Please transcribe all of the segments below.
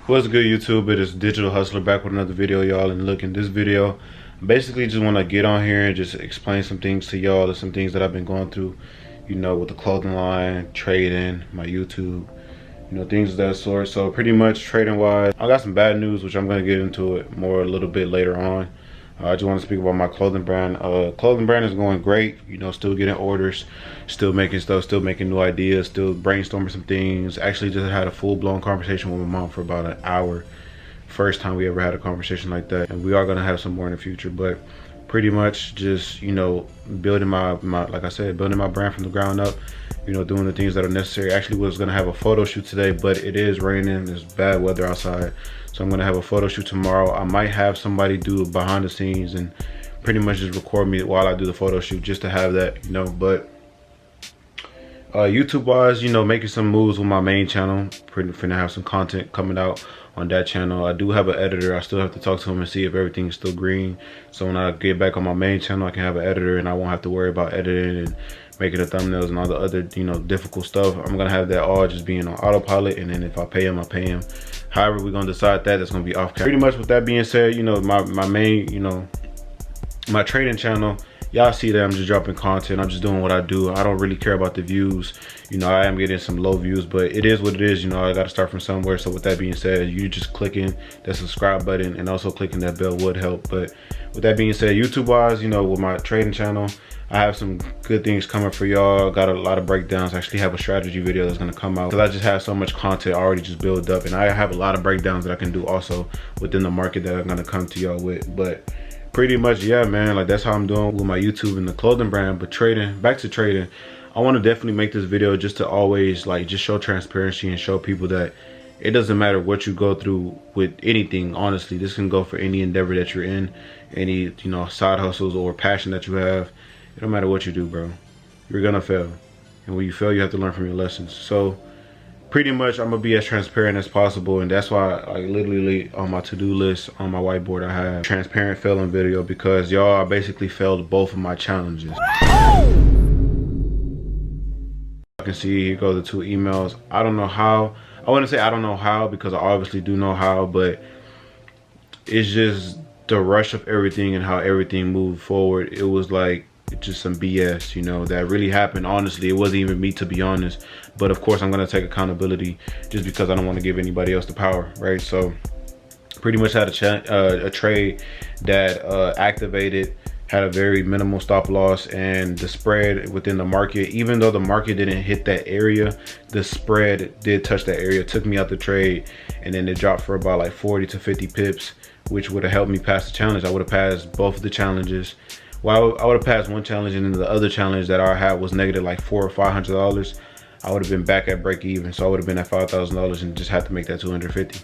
What's good, YouTube? It is Digital Hustler back with another video, y'all. And look, in this video, I basically just want to get on here and just explain some things to y'all. There's some things that I've been going through, you know, with the clothing line, trading, my YouTube, you know, things of that sort. So pretty much trading wise, I got some bad news, which I'm going to get into it more a little bit later on. I just want to speak about my clothing brand. Clothing brand is going great, you know, still getting orders, still making stuff, still making new ideas, still brainstorming some things. Actually just had a full-blown conversation with my mom for about an hour. First time we ever had a conversation like that, and we are going to have some more in the future. But pretty much just, you know, building my like I said, building my brand from the ground up, you know, doing the things that are necessary. Actually was going to have a photo shoot today, but it is raining, it's bad weather outside, so I'm going to have a photo shoot tomorrow. I might have somebody do behind the scenes and pretty much just record me while I do the photo shoot, just to have that, you know. But YouTube wise, you know, making some moves with my main channel. Finna have some content coming out on that channel. I do have an editor. I still have to talk to him and see if everything's still green, so when I get back on my main channel I can have an editor and I won't have to worry about editing and making the thumbnails and all the other, you know, difficult stuff. I'm gonna have that all just being on autopilot, and then if I pay him, I pay him. However we're gonna decide that, that's gonna be off camera. Pretty much with that being said, you know, my main, you know, my trading channel, y'all see that I'm just dropping content. I'm just doing what I do. I don't really care about the views. You know, I am getting some low views, but it is what it is. You know, I got to start from somewhere. So with that being said, you just clicking that subscribe button and also clicking that bell would help. But with that being said, YouTube wise, you know, with my trading channel, I have some good things coming for y'all. Got a lot of breakdowns. I actually have a strategy video that's gonna come out because I just have so much content already just built up, and I have a lot of breakdowns that I can do also within the market that I'm gonna come to y'all with. But pretty much, yeah, man, like that's how I'm doing with my YouTube and the clothing brand. But trading, back to trading, I want to definitely make this video just to always like just show transparency and show people that it doesn't matter what you go through with anything. Honestly, this can go for any endeavor that you're in, any, you know, side hustles or passion that you have. It don't matter what you do, bro, you're gonna fail, and when you fail you have to learn from your lessons. So pretty much I'm gonna be as transparent as possible, and that's why I literally on my to-do list on my whiteboard I have transparent failing video, because y'all, I basically failed both of my challenges. You can see here go the 2 emails. I don't know how. I wouldn't say I don't know how, because I obviously do know how, but it's just the rush of everything and how everything moved forward. It was like just some BS, you know, that really happened. Honestly, it wasn't even me, to be honest, but of course I'm gonna take accountability just because I don't want to give anybody else the power, right? So pretty much had a trade that activated, had a very minimal stop loss, and the spread within the market, even though the market didn't hit that area, the spread did touch that area. It took me out the trade, and then it dropped for about like 40 to 50 pips, which would have helped me pass the challenge. I would have passed both of the challenges. Well, I would have passed one challenge, and then the other challenge that I had was negative like $400 or $500. I would have been back at break even, so I would have been at $5,000 and just had to make that 250.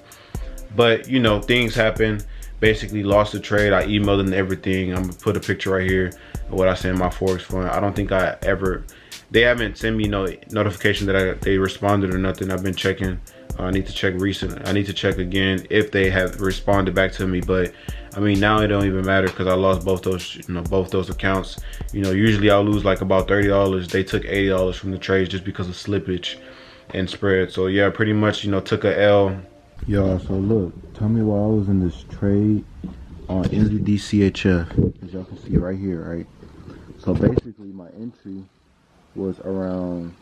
But you know, things happen. Basically lost the trade. I emailed them everything. I'm gonna put a picture right here of what I sent my Forex fund. I don't think I ever, they haven't sent me no notification that they responded or nothing. I've been checking. I need to check recent. I need to check again if they have responded back to me. But I mean, now it don't even matter because I lost both those, you know, both those accounts. You know, usually I'll lose like about $30. They took $80 from the trades just because of slippage and spread. So yeah, pretty much, you know, took a L. Y'all, so look, tell me why I was in this trade on NZDCHF, as y'all can see right here, right? So basically my entry was around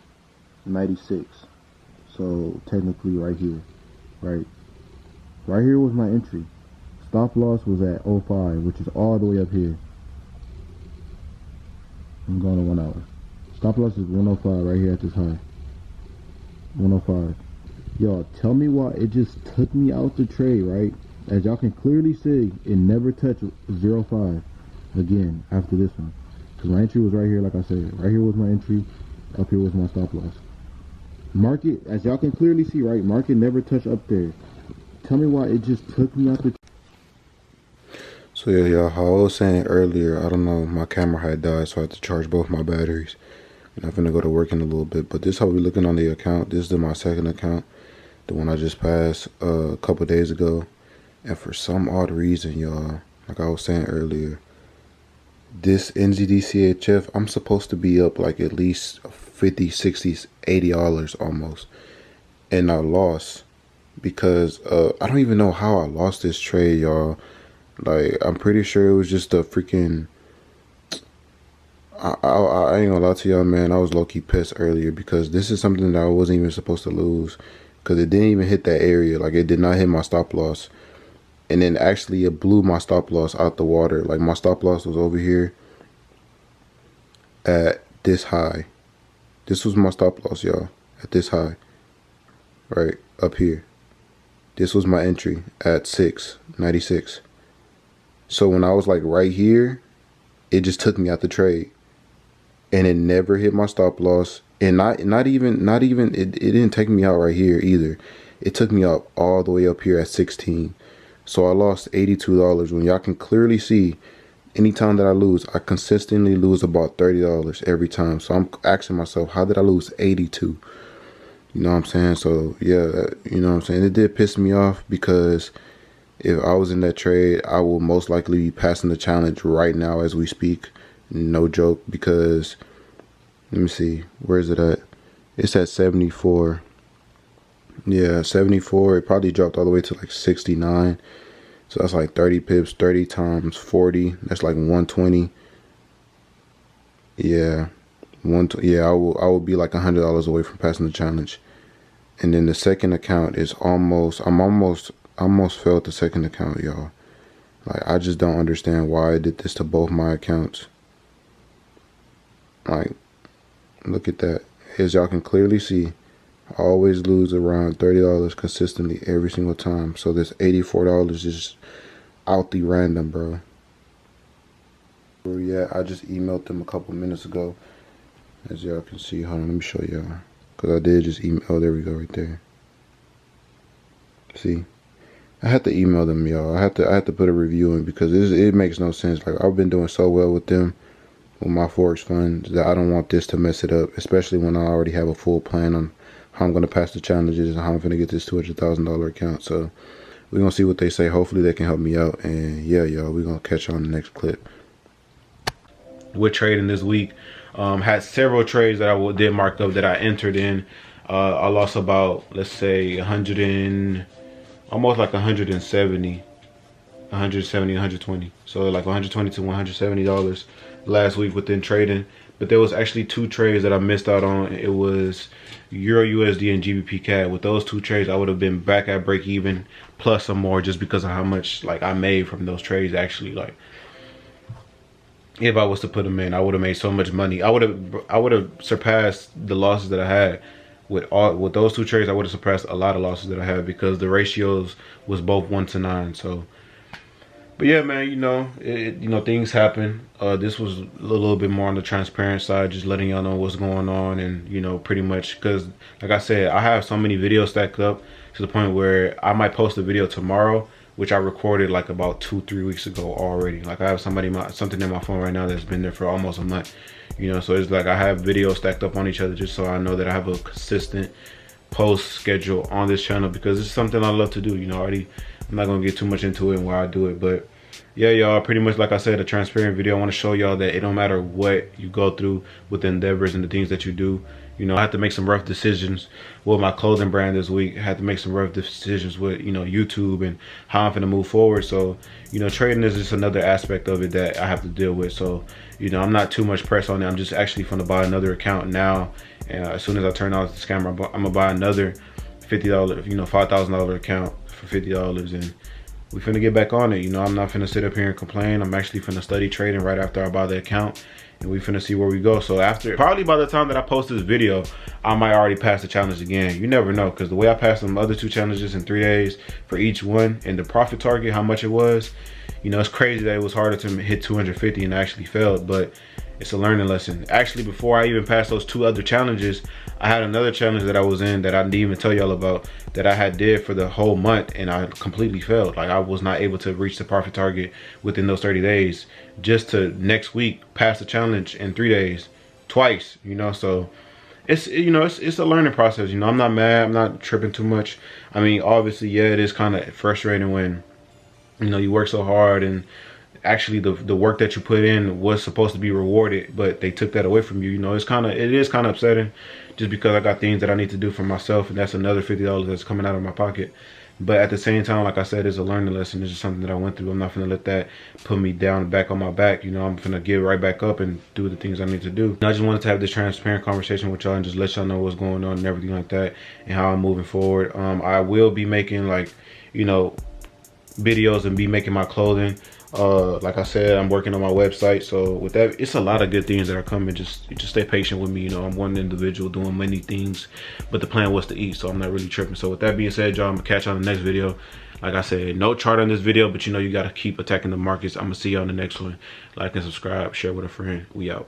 96. So technically right here, right? Right here was my entry. Stop loss was at 05, which is all the way up here. I'm going to 1 hour. Stop loss is 105 right here at this high. 105. Y'all, tell me why it just took me out the trade, right? As y'all can clearly see, it never touched 05 again after this one. Because my entry was right here, like I said. Right here was my entry. Up here was my stop loss. Market, as y'all can clearly see, right? Market never touched up there. Tell me why it just took me out the. So yeah, y'all, how I was saying earlier, I don't know, my camera had died, so I had to charge both my batteries. And I'm gonna go to work in a little bit. But this is how we looking on the account. This is my second account, the one I just passed a couple days ago. And for some odd reason, y'all, like I was saying earlier, this NZDCHF, I'm supposed to be up like at least 50, 60, $80 almost. And I lost because I don't even know how I lost this trade, y'all. Like, I'm pretty sure it was just a freaking. I ain't gonna lie to y'all, man. I was low-key pissed earlier because this is something that I wasn't even supposed to lose, because it didn't even hit that area. Like, it did not hit my stop loss, and then actually it blew my stop loss out the water. Like, my stop loss was over here at this high. This was my stop loss, y'all, at this high, right up here. This was my entry at 6.96. So when I was like right here, it just took me out the trade, and it never hit my stop loss. And not even it didn't take me out right here either. It took me up all the way up here at 16. So I lost $82. When y'all can clearly see, anytime that I lose, I consistently lose about $30 every time. So I'm asking myself, how did I lose 82? You know what I'm saying? So yeah, you know what I'm saying? It did piss me off, because if I was in that trade, I will most likely be passing the challenge right now as we speak. No joke, because let me see, where is it at? It's at 74. Yeah, 74. It probably dropped all the way to like 69. So that's like 30 pips. 30 times 40. That's like 120. Yeah, yeah. I will be like $100 away from passing the challenge. And then the second account is almost. I almost failed the second account, y'all. Like, I just don't understand why I did this to both my accounts. Like, look at that. As y'all can clearly see, I always lose around $30 consistently every single time. So this $84 is just out the random, bro. Yeah, I just emailed them a couple minutes ago. As y'all can see, hold on, let me show y'all. Because I did just email, oh, there we go, right there. See? I had to email them, y'all. I had to put a review in, because it makes no sense. Like, I've been doing so well with them, with my Forex funds, that I don't want this to mess it up, especially when I already have a full plan on how I'm going to pass the challenges and how I'm going to get this $200,000 account. So we're going to see what they say. Hopefully they can help me out. And yeah, y'all, we're going to catch you on the next clip. With trading this week, had several trades that I did mark up that I entered in. I lost about, let's say, almost like 170, 120. So like 120 to $170 last week within trading. But there was actually two trades that I missed out on. It was Euro USD and GBP CAD. With those two trades, I would have been back at break even plus some more, just because of how much like I made from those trades. Actually, like, if I was to put them in, I would have made so much money. I would have surpassed the losses that I had. With those two trades, I would have surpassed a lot of losses that I had, because the ratios was both 1 to 9. So, but yeah, man, you know, things happen. This was a little bit more on the transparent side, just letting y'all know what's going on, and you know, pretty much, because like I said, I have so many videos stacked up to the point where I might post a video tomorrow, which I recorded like about 2-3 weeks ago already. Like, I have something in my phone right now that's been there for almost a month. You know, so it's like I have videos stacked up on each other, just so I know that I have a consistent post schedule on this channel, because it's something I love to do. You know, I'm not gonna get too much into it and why I do it, but yeah, y'all, pretty much like I said, a transparent video. I want to show y'all that it don't matter what you go through with the endeavors and the things that you do. You know, I had to make some rough decisions with my clothing brand this week. I had to make some rough decisions with, you know, YouTube and how I'm gonna move forward. So, you know, trading is just another aspect of it that I have to deal with. So, you know, I'm not too much pressed on it. I'm just actually gonna buy another account now. And as soon as I turn off the scammer, I'm gonna buy another $50, you know, $5,000 account for $50, and we finna get back on it. You know, I'm not finna sit up here and complain. I'm actually finna study trading right after I buy the account, and we finna see where we go. So after, probably by the time that I post this video, I might already pass the challenge again. You never know, because the way I passed them other two challenges in 3 days for each one, and the profit target, how much it was, you know, it's crazy that it was harder to hit 250 and I actually failed, but it's a learning lesson. Actually, before I even passed those two other challenges, I had another challenge that I was in that I didn't even tell y'all about, that I had did for the whole month, and I completely failed. Like, I was not able to reach the profit target within those 30 days, just to next week pass the challenge in 3 days, twice, you know. So it's, you know, it's a learning process. You know, I'm not mad, I'm not tripping too much. I mean, obviously, yeah, it is kind of frustrating when, you know, you work so hard and actually the work that you put in was supposed to be rewarded, but they took that away from you. You know, it is kind of upsetting, just because I got things that I need to do for myself, and that's another $50 that's coming out of my pocket. But at the same time, like I said, it's a learning lesson. It's just something that I went through. I'm not gonna let that put me down, back on my back. You know, I'm gonna get right back up and do the things I need to do. And I just wanted to have this transparent conversation with y'all and just let y'all know what's going on and everything like that, and how I'm moving forward. I will be making, like, you know, videos and be making my clothing. Like I said, I'm working on my website, so with that, it's a lot of good things that are coming. Just stay patient with me. You know, I'm one individual doing many things, but the plan was to eat, so I'm not really tripping. So with that being said, y'all, I'm gonna catch you on the next video. Like I said, no chart on this video, but you know, you gotta keep attacking the markets. I'm gonna see you on the next one. Like and subscribe, share with a friend. We out.